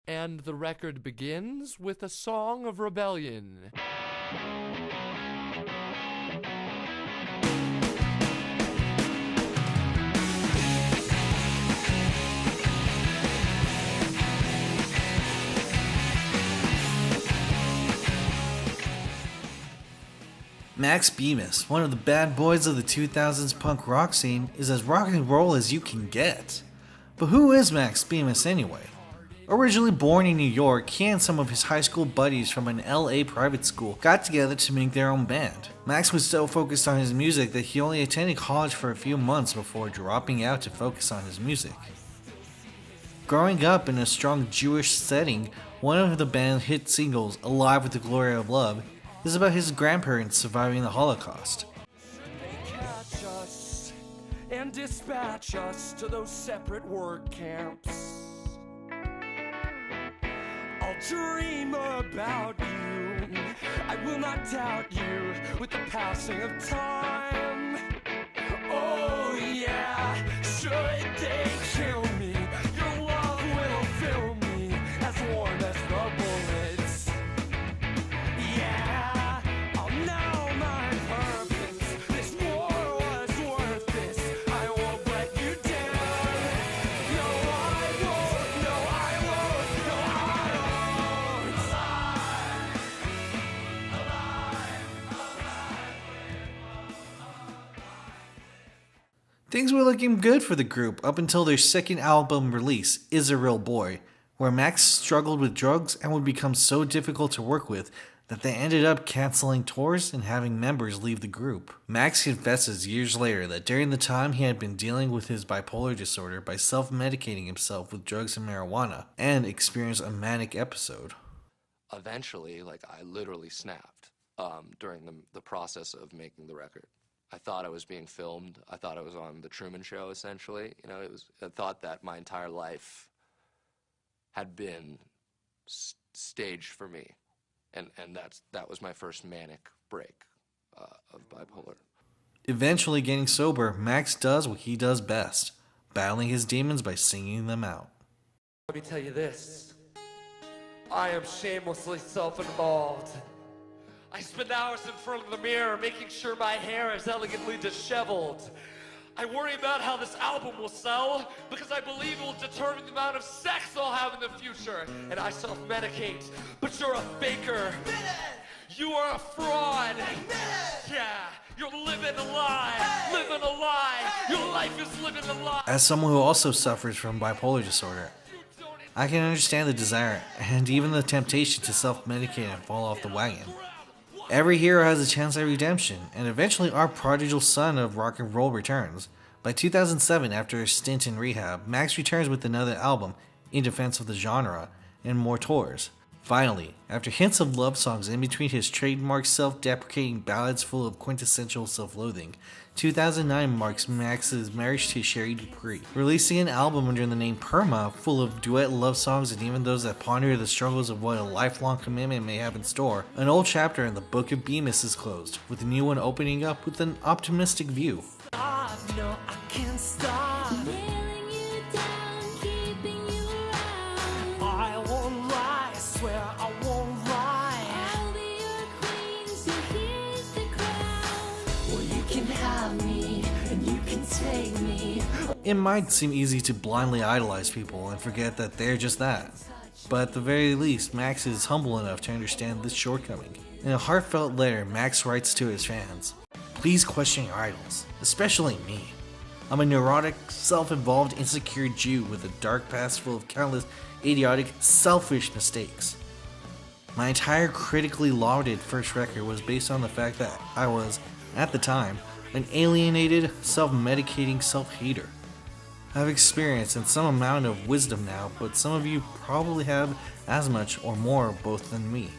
And the record begins with a song of rebellion. Max Bemis, one of the bad boys of the 2000s punk rock scene, is as rock and roll as you can get. But who is Max Bemis anyway? Originally born in New York, he and some of his high school buddies from an LA private school got together to make their own band. Max was so focused on his music that he only attended college for a few months before dropping out to focus on his music. Growing up in a strong Jewish setting, one of the band's hit singles, Alive with the Glory of Love, is about his grandparents surviving the Holocaust. They catch us and dispatch us to those separate work camps. I'll dream about you, I will not doubt you with the passing of time. Oh yeah, should they kill me, your love will fill me as warm as the bullets. Yeah, I'll know my purpose, this war was worth this, I won't let you down. No I won't, no I won't, no I Things were looking good for the group up until their second album release, Is a Real Boy, where Max struggled with drugs and would become so difficult to work with that they ended up canceling tours and having members leave the group. Max confesses years later that during the time he had been dealing with his bipolar disorder by self-medicating himself with drugs and marijuana, and experienced a manic episode. Eventually, I literally snapped during the process of making the record. I thought I was being filmed. I thought I was on The Truman Show, essentially. I thought that my entire life had been staged for me. And that was my first manic break of bipolar. Eventually getting sober, Max does what he does best, battling his demons by singing them out. Let me tell you this, I am shamelessly self-involved. I spend hours in front of the mirror making sure my hair is elegantly disheveled. I worry about how this album will sell because I believe it will determine the amount of sex I'll have in the future. And I self-medicate, but you're a faker. You are a fraud. Yeah, you're living a lie. Living a lie. Your life is living a lie. As someone who also suffers from bipolar disorder, I can understand the desire and even the temptation to self-medicate and fall off the wagon. Every hero has a chance at redemption, and eventually our prodigal son of rock and roll returns. By 2007, after a stint in rehab, Max returns with another album, in defense of the genre, and more tours. Finally, after hints of love songs in between his trademark self-deprecating ballads full of quintessential self-loathing, 2009 marks Max's marriage to Sherry Dupree, releasing an album under the name Perma, full of duet love songs and even those that ponder the struggles of what a lifelong commitment may have in store. An old chapter in the Book of Bemis is closed, with a new one opening up with an optimistic view. No, I can't stop. Nailing you down, keeping you around. I won't lie, I swear I won't lie. I'll be your queen, so here's the crown. Well, you can have me, and you can take me. It might seem easy to blindly idolize people and forget that they're just that. But at the very least, Max is humble enough to understand this shortcoming. In a heartfelt letter, Max writes to his fans, "Please question your idols, especially me. I'm a neurotic, self-involved, insecure Jew with a dark past full of countless idiotic, selfish mistakes. My entire critically lauded first record was based on the fact that I was, at the time, an alienated, self-medicating self-hater. I have experience and some amount of wisdom now, but some of you probably have as much or more of both than me.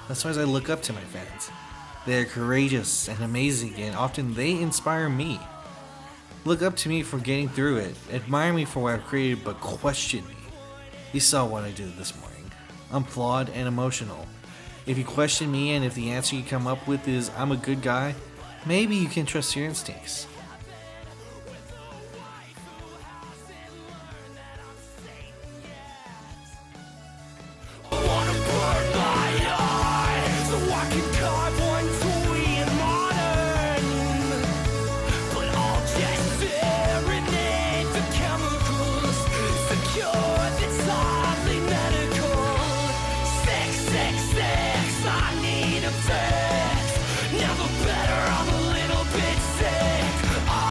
That's why I look up to my fans. They are courageous and amazing, and often they inspire me. Look up to me for getting through it, admire me for what I've created, but question me. You saw what I did this morning. I'm flawed and emotional. If you question me and if the answer you come up with is I'm a good guy, maybe you can trust your instincts.